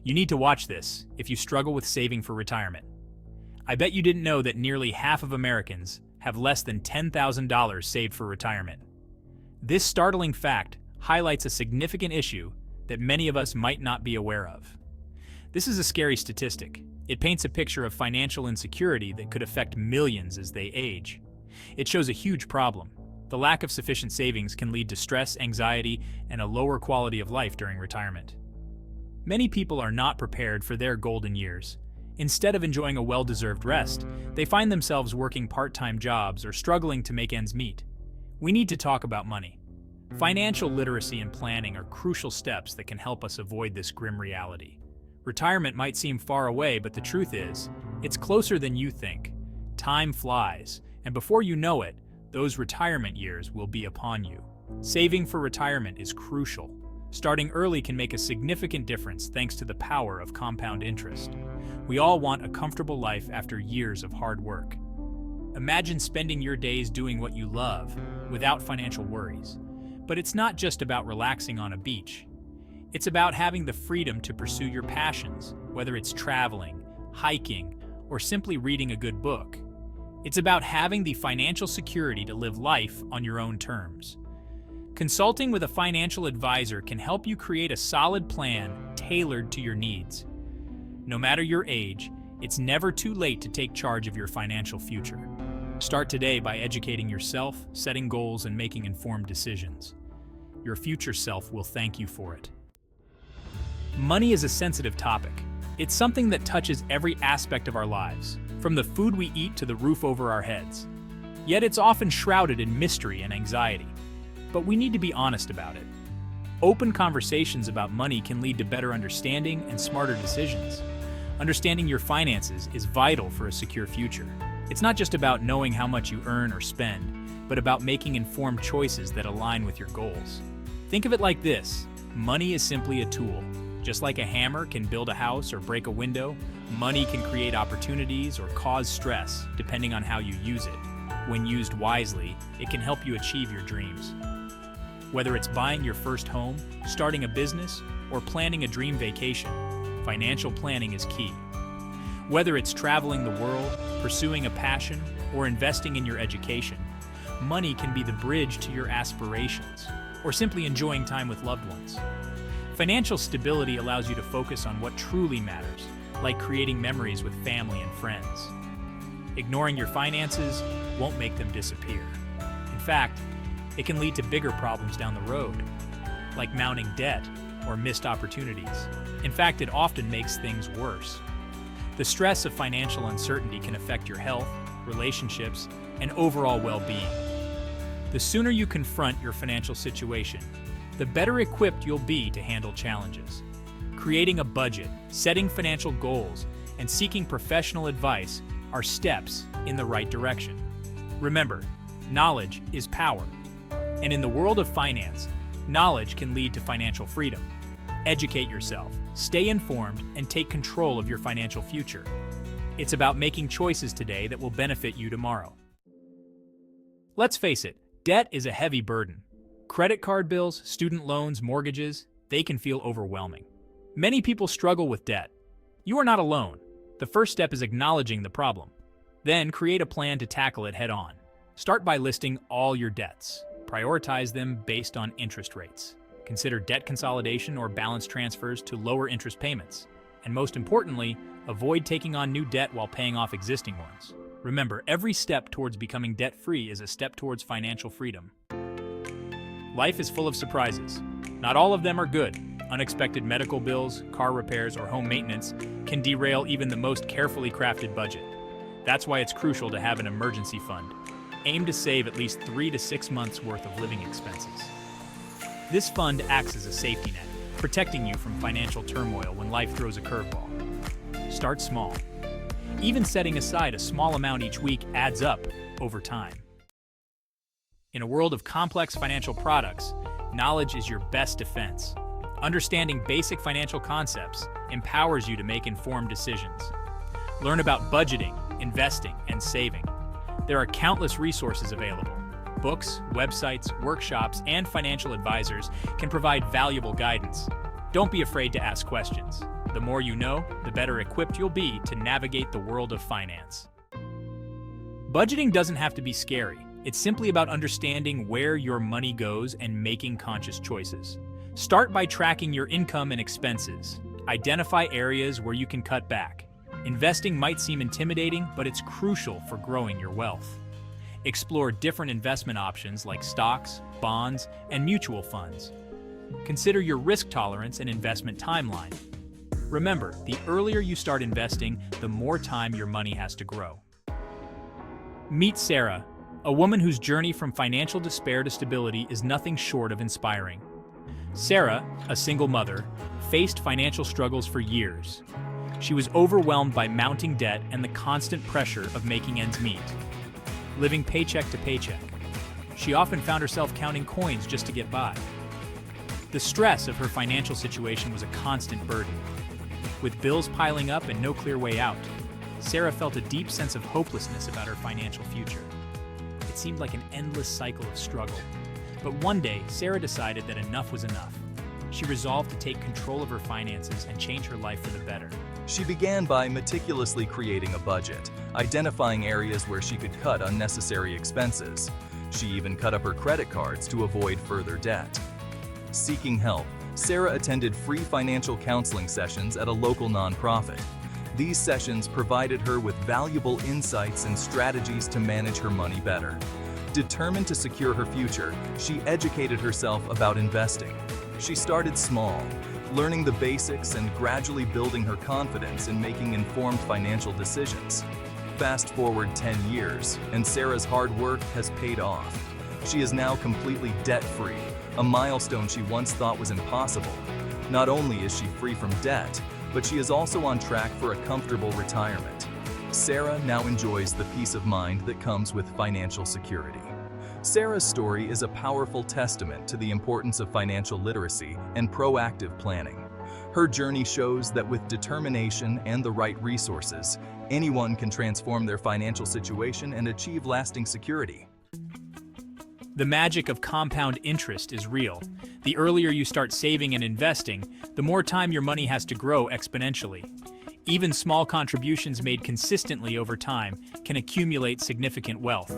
You need to watch this if you struggle with saving for retirement. I bet you didn't know that nearly half of Americans have less than $10,000 saved for retirement. This startling fact highlights a significant issue that many of us might not be aware of. This is a scary statistic. It paints a picture of financial insecurity that could affect millions as they age. It shows a huge problem. The lack of sufficient savings can lead to stress, anxiety, and a lower quality of life during retirement. Many people are not prepared for their golden years. Instead of enjoying a well-deserved rest, they find themselves working part-time jobs or struggling to make ends meet. We need to talk about money. Financial literacy and planning are crucial steps that can help us avoid this grim reality. Retirement might seem far away, but the truth is, it's closer than you think. Time flies, and before you know it, those retirement years will be upon you. Saving for retirement is crucial. Starting early can make a significant difference thanks to the power of compound interest. We all want a comfortable life after years of hard work. Imagine spending your days doing what you love, without financial worries. But it's not just about relaxing on a beach. It's about having the freedom to pursue your passions, whether it's traveling, hiking, or simply reading a good book. It's about having the financial security to live life on your own terms. Consulting with a financial advisor can help you create a solid plan tailored to your needs. No matter your age, it's never too late to take charge of your financial future. Start today by educating yourself, setting goals, and making informed decisions. Your future self will thank you for it. Money is a sensitive topic. It's something that touches every aspect of our lives, from the food we eat to the roof over our heads. Yet it's often shrouded in mystery and anxiety. But we need to be honest about it. Open conversations about money can lead to better understanding and smarter decisions. Understanding your finances is vital for a secure future. It's not just about knowing how much you earn or spend, but about making informed choices that align with your goals. Think of it like this: money is simply a tool. Just like a hammer can build a house or break a window, money can create opportunities or cause stress, depending on how you use it. When used wisely, it can help you achieve your dreams. Whether it's buying your first home, starting a business, or planning a dream vacation, financial planning is key. Whether it's traveling the world, pursuing a passion, or investing in your education, money can be the bridge to your aspirations, or simply enjoying time with loved ones. Financial stability allows you to focus on what truly matters, like creating memories with family and friends. Ignoring your finances won't make them disappear. In fact, it can lead to bigger problems down the road, like mounting debt or missed opportunities. In fact, it often makes things worse. The stress of financial uncertainty can affect your health, relationships, and overall well-being. The sooner you confront your financial situation, the better equipped you'll be to handle challenges. Creating a budget, setting financial goals, and seeking professional advice are steps in the right direction. Remember, knowledge is power. And in the world of finance, knowledge can lead to financial freedom. Educate yourself, stay informed, and take control of your financial future. It's about making choices today that will benefit you tomorrow. Let's face it, debt is a heavy burden. Credit card bills, student loans, mortgages, they can feel overwhelming. Many people struggle with debt. You are not alone. The first step is acknowledging the problem. Then create a plan to tackle it head on. Start by listing all your debts. Prioritize them based on interest rates. Consider debt consolidation or balance transfers to lower interest payments. And most importantly, avoid taking on new debt while paying off existing ones. Remember, every step towards becoming debt-free is a step towards financial freedom. Life is full of surprises. Not all of them are good. Unexpected medical bills, car repairs, or home maintenance can derail even the most carefully crafted budget. That's why it's crucial to have an emergency fund. Aim to save at least 3 to 6 months' worth of living expenses. This fund acts as a safety net, protecting you from financial turmoil when life throws a curveball. Start small. Even setting aside a small amount each week adds up over time. In a world of complex financial products, knowledge is your best defense. Understanding basic financial concepts empowers you to make informed decisions. Learn about budgeting, investing, and saving. There are countless resources available. Books, websites, workshops, and financial advisors can provide valuable guidance. Don't be afraid to ask questions. The more you know, the better equipped you'll be to navigate the world of finance. Budgeting doesn't have to be scary. It's simply about understanding where your money goes and making conscious choices. Start by tracking your income and expenses. Identify areas where you can cut back. Investing might seem intimidating, but it's crucial for growing your wealth. Explore different investment options like stocks, bonds, and mutual funds. Consider your risk tolerance and investment timeline. Remember, the earlier you start investing, the more time your money has to grow. Meet Sarah, a woman whose journey from financial despair to stability is nothing short of inspiring. Sarah, a single mother, faced financial struggles for years. She was overwhelmed by mounting debt and the constant pressure of making ends meet. Living paycheck to paycheck, she often found herself counting coins just to get by. The stress of her financial situation was a constant burden. With bills piling up and no clear way out, Sarah felt a deep sense of hopelessness about her financial future. It seemed like an endless cycle of struggle. But one day, Sarah decided that enough was enough. She resolved to take control of her finances and change her life for the better. She began by meticulously creating a budget, identifying areas where she could cut unnecessary expenses. She even cut up her credit cards to avoid further debt. Seeking help, Sarah attended free financial counseling sessions at a local nonprofit. These sessions provided her with valuable insights and strategies to manage her money better. Determined to secure her future, she educated herself about investing. She started small, learning the basics and gradually building her confidence in making informed financial decisions. Fast forward 10 years, and Sarah's hard work has paid off. She is now completely debt-free, a milestone she once thought was impossible. Not only is she free from debt, but she is also on track for a comfortable retirement. Sarah now enjoys the peace of mind that comes with financial security. Sarah's story is a powerful testament to the importance of financial literacy and proactive planning. Her journey shows that with determination and the right resources, anyone can transform their financial situation and achieve lasting security. The magic of compound interest is real. The earlier you start saving and investing, the more time your money has to grow exponentially. Even small contributions made consistently over time can accumulate significant wealth.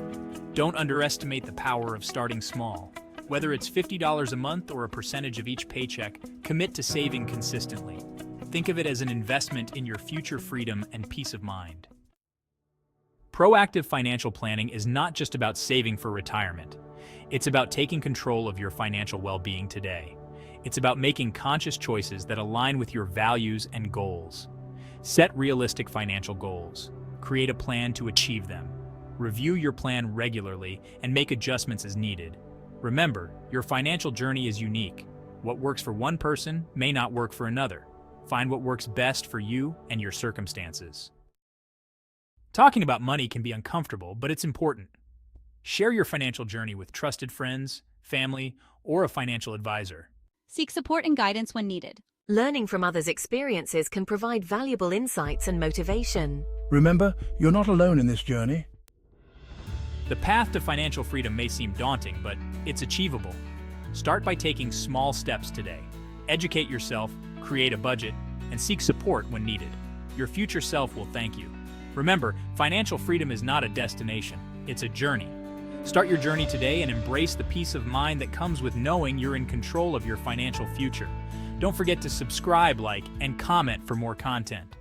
Don't underestimate the power of starting small. Whether it's $50 a month or a percentage of each paycheck, commit to saving consistently. Think of it as an investment in your future freedom and peace of mind. Proactive financial planning is not just about saving for retirement. It's about taking control of your financial well-being today. It's about making conscious choices that align with your values and goals. Set realistic financial goals. Create a plan to achieve them. Review your plan regularly and make adjustments as needed. Remember, your financial journey is unique. What works for one person may not work for another. Find what works best for you and your circumstances. Talking about money can be uncomfortable, but it's important. Share your financial journey with trusted friends, family, or a financial advisor. Seek support and guidance when needed. Learning from others' experiences can provide valuable insights and motivation. Remember, you're not alone in this journey. The path to financial freedom may seem daunting, but it's achievable. Start by taking small steps today. Educate yourself, create a budget, and seek support when needed. Your future self will thank you. Remember, financial freedom is not a destination, it's a journey. Start your journey today and embrace the peace of mind that comes with knowing you're in control of your financial future. Don't forget to subscribe, like, and comment for more content.